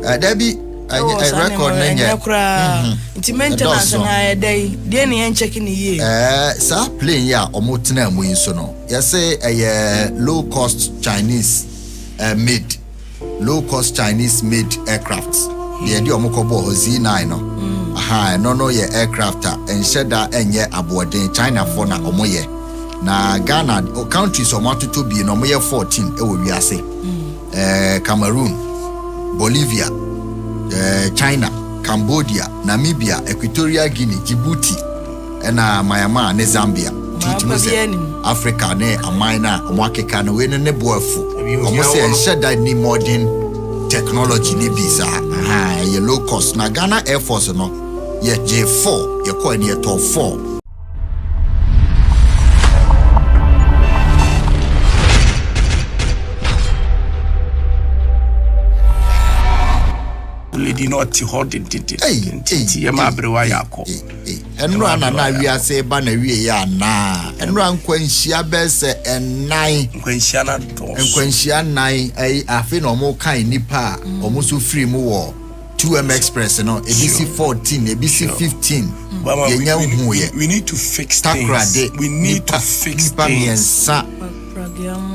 Debbie I record nanya nti maintenance na day dey na checking ye sa plane ya omotena mu inso no you say a low cost Chinese made aircraft the dey omokobo Z9 no no ye aircraft ensheda enye aboden China for na omoye na Ghana countries omototo bi no moye 14 e wo wiase Cameroon, Bolivia, China, Cambodia, Namibia, Equatorial Guinea, Djibouti, and Myanmar, and Zambia. Africa, ne Amina, Mwakeka, no way, ne boafu. Almost say, said that ni modern technology, ni visa, ye low cost. Na Ghana Air Force, no, ye J4, ye coin ye top 4. Lady not hold it. Hey, my brewa yako. And run and we are say banner we ya na. And run quenchia best and nine quenchiana and quenchia nine. I feel no more kind nipa almost free more 2M Express, no, ABC 14, ABC 15. We need to fix things. We need to fix things.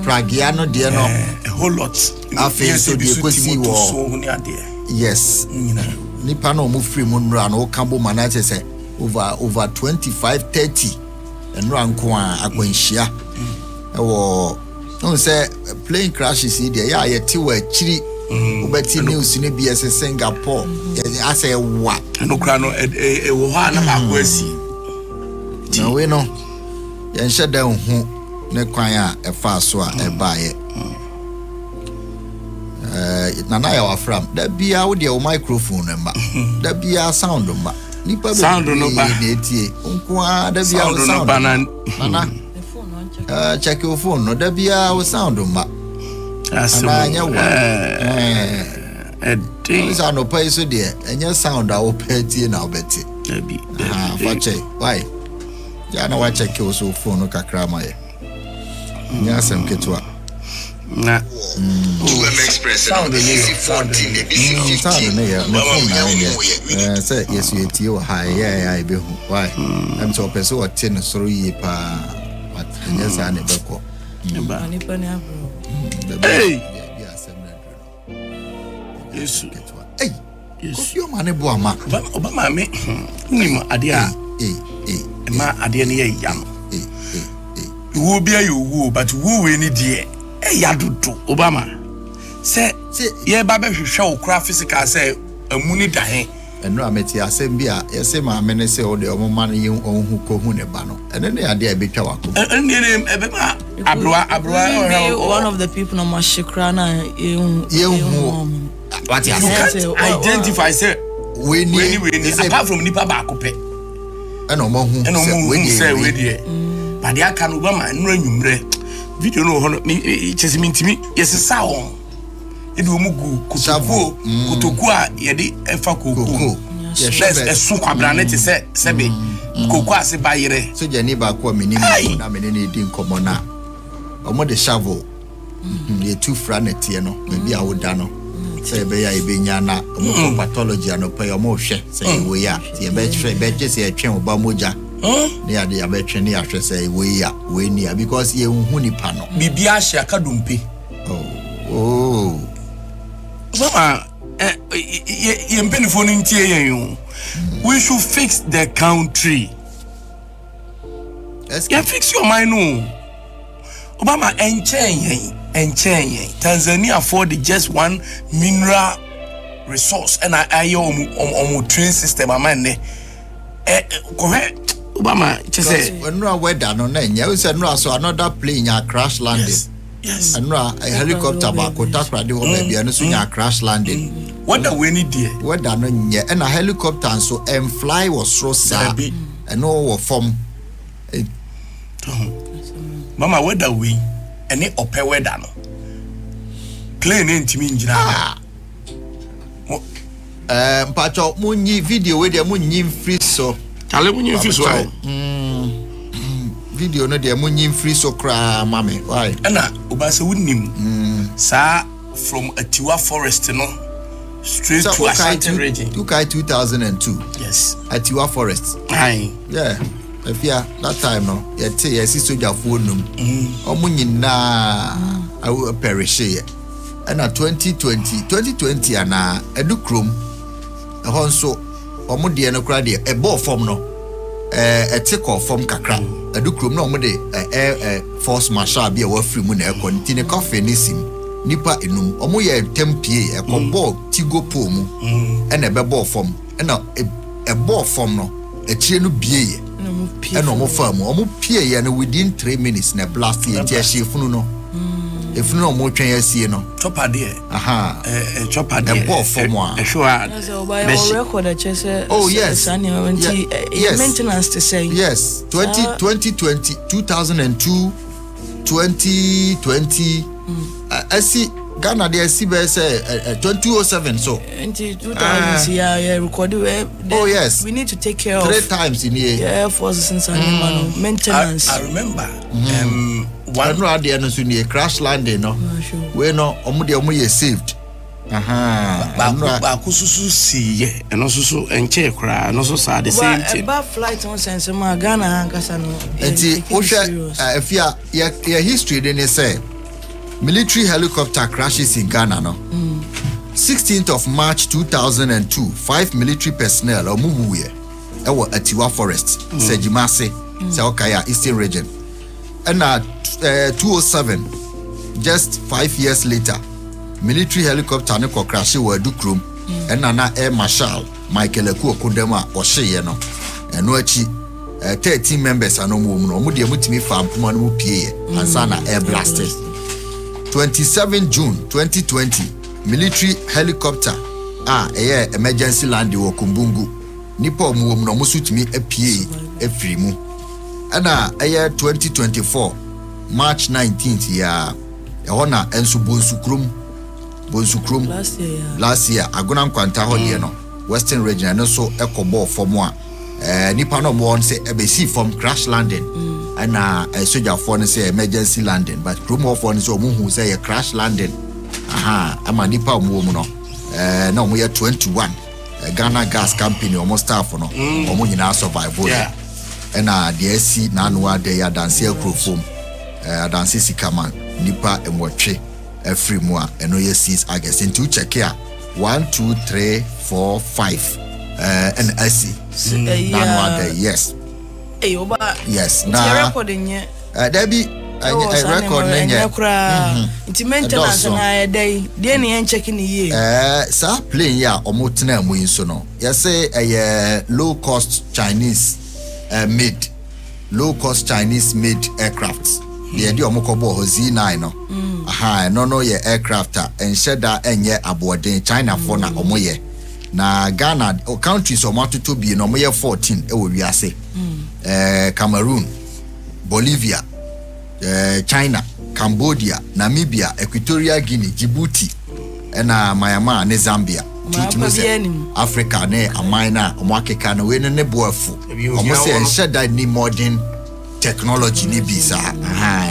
Pragiano dear no a whole lot. I feel so yes. Nipa no move free moon run o Cambo manager say over 25-30 and run kwa akwenshia. No say plane crashes there ya tiwa chiri ubeti news ni BS Singapore. I say what no krano e wo ha na makwasi. No we no yen sheda hu ne kwan a e fa so a e baaye. Nana ya wafram da bia wo de o microphone mba da bia sound mba nipa be sound no ba na etie nko a da bia o sound nana check your phone no da bia o sound mba anya wa so no pay so de enya sound a o pay na obeti fa check why ya na wa check your phone kakra ma ye nya asem ketwa na 2M Express sound ABC 14 ABC 15 say yes you tie yeah be hu why am so person what ten so yi pa what yes an be ko ani pa ni abro hey yes hey yes Omane Boamah Obama me ni ma ade a ma ade ne ye yam wo bia you wo but wo we ni de ya dudu Obama say ye ba be hwehwe wo kra physical say amuni dahe eno ameti asem bia yese ma amene say o de omoma ne hu ko hu ne ba no ene ne ade a betwa wako ene ebe ma abroa one of the people no mashikra na ye hu what you can identify say we ni apart from nipa ba akopɛ ene omo hu say we dey but they can Obama no anwumre video no hono chese mintimi yesesa won ebi omugu kutoku a yede efa koko yes esu kwabra ne te se sebe koko ase bayire so jani ba ko minimum na menene di nkomo na omo de shovel ye two franet ye no bia woda no say be ya ebenya na omo pathology anopa ye omo hwe say we ya ye be hwe be je say atwen oba moja ne ade ya be twen ne ahwe say we ya we ni because ye hu nipa no bibia hye akadumpe oh Mama ye mpenifo no ntie yen we should fix the country. You fix your mind no Obama enchen Tanzania afford just one mineral resource and I on train system amane correct Obama just say when no weather no nya we say no so another plane ya crash landing. Yes. And a helicopter back or takra de baby and so crash landing. What the we need there? What da no nya and a helicopter and so and fly was so sad and no form. Mama what the we and it ope weather no. Plane intimi njina. Pacho munyi video we dey munyi free so. Tale munyi free so. Video no dey munyi free so kra mame. Why? Na obase wunim. Sa from Atiwa forest no straight to Ashanti region. Tukai 2002. Yes. At your forest. Aye. Yeah. If you that time no, you say you see soldier phone num. Omunyi na I will perish here. And at 2020 ana edukrom ehon so omo de no kra de e ball form no take off form kakra edukrom no omo de force marshal bia wa free mu na e continue coffee nisim nipa enum omo ye tempie e ko ball tigo po mu e na be ball form e na e ball form no e chie no bie ye e na omo fa mu omo pie ye no within 3 minutes na blast ye tie hye funu no if no more twen asie no chopper there chopper there ball form a record a chese oh yes maintenance to say yes 2002 2020 I see Ghana there see be say 2007 so 2000 yeah record oh yes we need to take care 3 of times in here yeah forces since maintenance I remember one no there no so near crash landing no we no omo de omo ye saved ba kususu si ye eno susu enche kra no so sa the same thing ba flight on sense ma Ghana kasa no enti o hwe afia your history dey say military helicopter crashes in Ghana no 16th of March 2002 5 military personnel omuwuye ewo Atiwa Forest Sejimase se Okaya Eastern region and 207 just 5 years later military helicopter ne ko crash wa Dukrum and na air marshal Michael Okuokundema o hye no eno achi 13 members anomu no mu de mutimi fa mpoma no pie ansa na air blasted 27 June 2020 military helicopter emergency landing wo Kumbungu nipa omuwom no musutimi apie efirimu ana 2024 March 19th ya ehona ensu Bonsukrum last year agona nkwanta ho de no Western region no so ekobo form a nipa no mo on say ebesi from crash landing ana soldier for no say emergency landing but krum of one so mu say crash landing ama nipa mo no na mo 21 Ghana Gas Company almost staff no omo nyina survive ena de asi na anwa de ya dance akrofom dance sikama nipa emwotwe afri mu a eno ye 6 August into check here 1 2 3 4 5 and asi na anwa de yes oba yes na recording ye there be a record nenya nti maintenance na dey de ne en check ni ye sa plane ya omotena mu yinso no yes say low cost Chinese made aircraft the idea omokobo ho Z9 no no ye aircraft and sheda enye aboden China for na omoye na Ghana countries omatoto bi no omoye 14 ewo wiase Cameroon, Bolivia, China, Cambodia, Namibia, Equatorial Guinea, Djibouti, and Myanmar, ne Zambia. Africa, ne Amina, Omwakeka, no win ne boafu. Almost say said that ni modern technology ni bisa.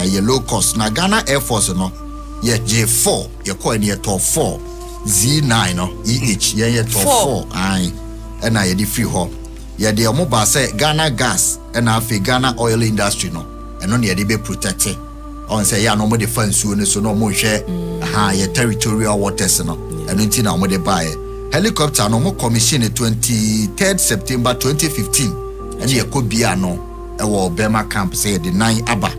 Ye low cost. Na Ghana Air Force no, ye J4, ye call ye top 4, Z9 no, EH, ye top 4. Aye, and I ye free ho. Ye de omoba say Ghana Gas and afi Ghana oil industry no eno ne de be protected on say ya no mo defense no so no mo hwe ye territorial waters no eno nti na mo de buy helicopter no mo commission 23rd September 2015 and ye ko bia no e wo Bema camp say the 9 aba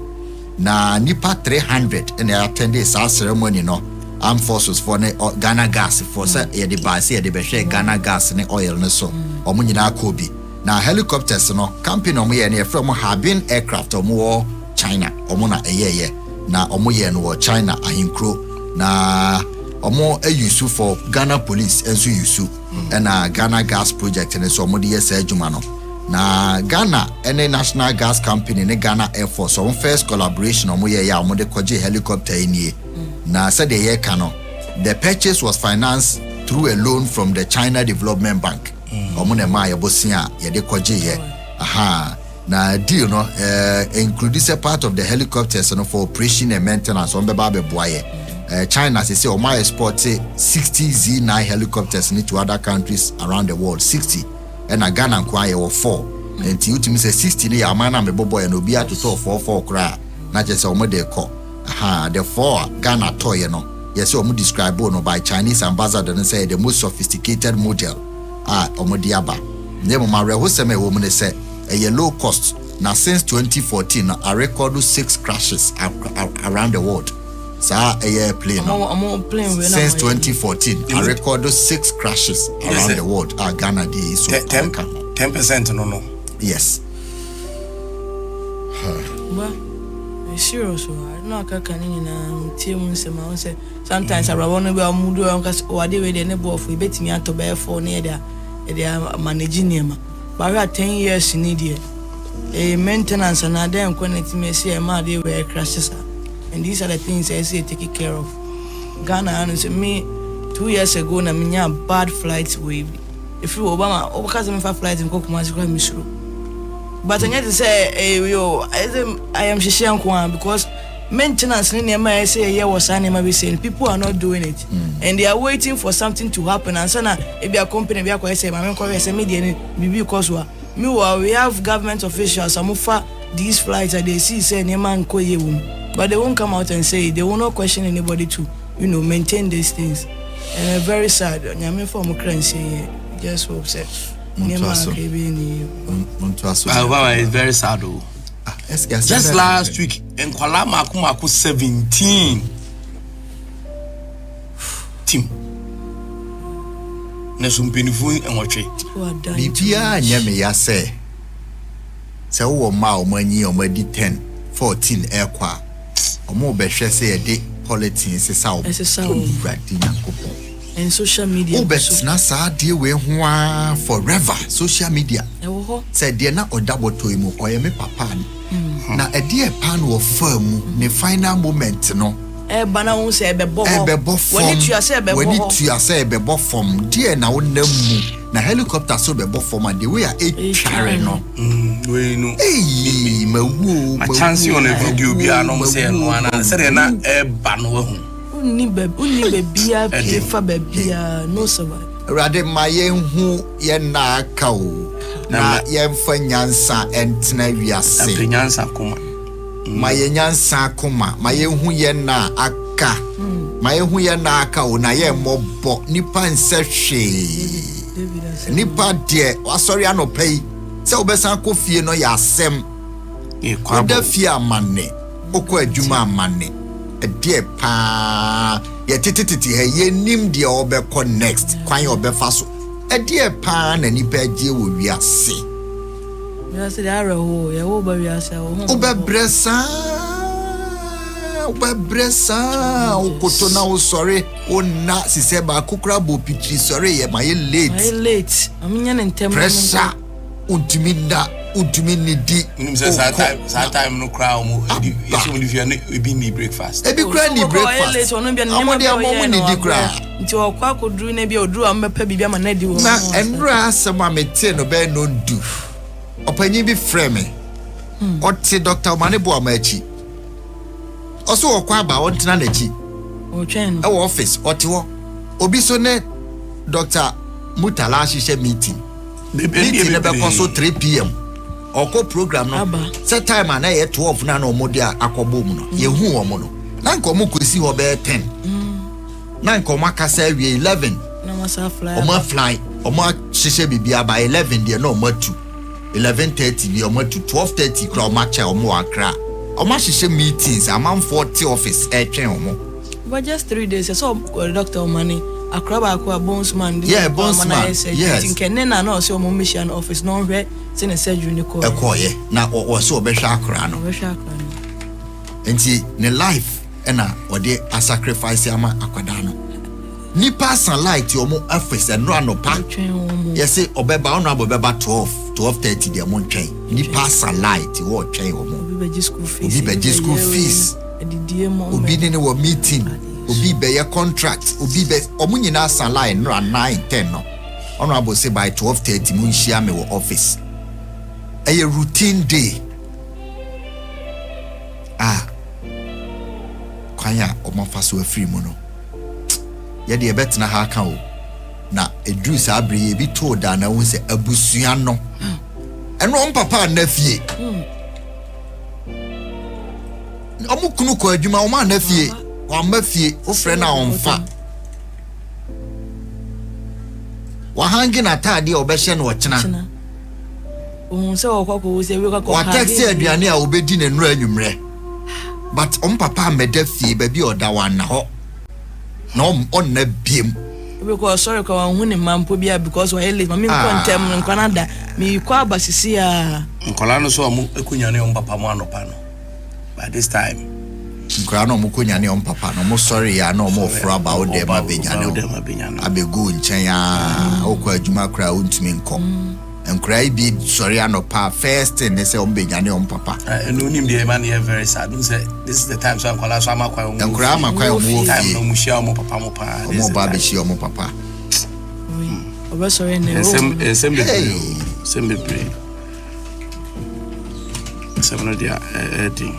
na nipa 300 and they attended sa ceremony no armed forces for ne Ghana Gas for say ye de buy say ye de be hwe Ghana Gas ne oil no so omo nyina ko bi na helicopters no company omo ye na from Harbin aircraft omo China omo na eyeye na omo ye no China ahinkro na omo use for Ghana police enso use na Ghana Gas project ne so omo de yes adwuma no na Ghana any national gas company ne Ghana Air Force on first collaboration omo ye ya omo de koje helicopter enie na said the year cano the purchase was financed through a loan from the China Development Bank omune ma yebosia ye de koje ye na deal no includes a part of the helicopters no for operation and maintenance on beba be boye China say Omane export 60 Z9 helicopters to other countries around the world. 60. And Ghana nkwaa 4. And you to say 60 ne amana me bobo and obi atoto 4 kra. Na just omo de call. The 4 Ghana toy no. Yes, omo describe no by Chinese ambassador and say the most sophisticated model. Omo diaba. Nemo mare ho seme wo mu say a low cost. Now since 2014 I recorded 6 crashes around the world. So a plane. Since 2014 I recorded 6 crashes around the world. Ghana dey so 10% no. Yes. Well, serious. I know I can't say sometimes I want to be a mood or they were the neighbor of we bet me out to bear for near there. They are managing him. But we are 10 years in India. A maintenance and I then connect me see a mad they were crashes. And these are the things I say take care of. Ghana and me 2 years ago na minya bad flights wave. If you Obama because I'm flights in Kokumazi go misro. But I need to say I am shishan because maintenance in my say here was be saying people are not doing it. And they are waiting for something to happen and so now if your company be a say my media because we have government officials some offer these flights that they see say man but they won't come out and say they will not question anybody to maintain these things. And very sad. Nyame for mo say just hope say it's very sad. Just last week in Kuala Maku 17 team na sumpenifu enwoche bibia nyame ya say wo ma o manyi o madi 10 14 ekwa o mo be hwe say de politics se sa o bradi nyakopo and social media o bet na sa de we ho forever social media say de na odaboto imu o ye me papa ni na e de pa no famu ne final moment no bana won say ebebo when it you say ebebo form there na wonamu na helicopter so bebo form and the way a chare no we know mawu my chance on a video bi anom say no ana say na eba no hu unni bebia prefa bebia no survive rade maye hu ye na aka o na ye mfa nyansa entena wiase nyansa kuma maye nyansa kuma maye hu ye na aka maye hu ye na aka o na ye mobo nipa nsehwe nipa de wasori anopai se obesan ko fie no ya asem oda fie amane okọ adwuma amane de pa ye titititi he ye nim de obekọ next kwan obefa so de pa na nipa agye wo wiase wiase da reho ye wo ba wiase wo obebresa okoto na wo sori ona sise ba kokra bo pitri sori ye ma ye late aminya ne ntem pressure ultimate di time no cry omo yeso if you be need breakfast e be cry need breakfast amode amomo ni di cry nti okwa akoduru na bia oduru amepa bibia ma na di wo na enra asema mete no be no do opanyi bi frame ote Dr. Omane Boamah achi oso okwa aba ontena na achi otwen e wo office ote wo obi so ne Dr. Mutala shishe meeting be so 3 p.m. Oko program no set time na ye 12 na no modi akobo mu no ye hu omo no na nko mo kwesi ho be 10 na nko makasa wie 11 na masa fly omo shishe bibia by 11 de no matu 11:30 bi omo to 12:30 kra omo cha omo akra omo shishe meetings amam 40 office twen omo but just 3 days so Dr. Omane akraba akwa bondsman bondsman yes tinkene na no so omo mission office no hwe se ne surgery ni ko ekoye na wo so obehwa akra no enti ne life ena ode a sacrifice ama akwada no nipa sunlight omo office no anopa yesi obeba ono abobeba 12:30 de mo ntwen nipa sunlight wo twen omo obi be school fees obi ne wo meeting obi be your contract obi be omunyina sunlight no 9:10 no ono abo say by 12:30 mo nhia me wo office a routine day kwan a omafa so afiri mu no ye de ebetena ha ka o na edru sa abre ye bi to da na wo se abusua no eno papa na fie omukunu ko adwuma o ma na fie o ma fie o frɛ na onfa wa hangi na tade o be hye na o kyena se okoko se we kokko wa taxi aduane a obedi na nura anwumre but papa meda fie ba bi oda wa na ho na on na biem because sorry ko wan huni mampo bia because we late mami kontem in Canada me kwa abasisi a nkola no so amu ekunyane papa mu anopa no by this time nkola no mu kunyane papa no mo sorry ya no mo fro about dem abenyane abegu nchen ya okwa adwuma kra ontumi nko nkra bi sorry anopa first thing they say benyane papa no nim dey man here very sad don't say this is the time so nkola so amakwa mu nkra amakwa mu time no mu share mu papa mu pa mo ba be share mu papa oba sorry ne sembe pray sembe dia eding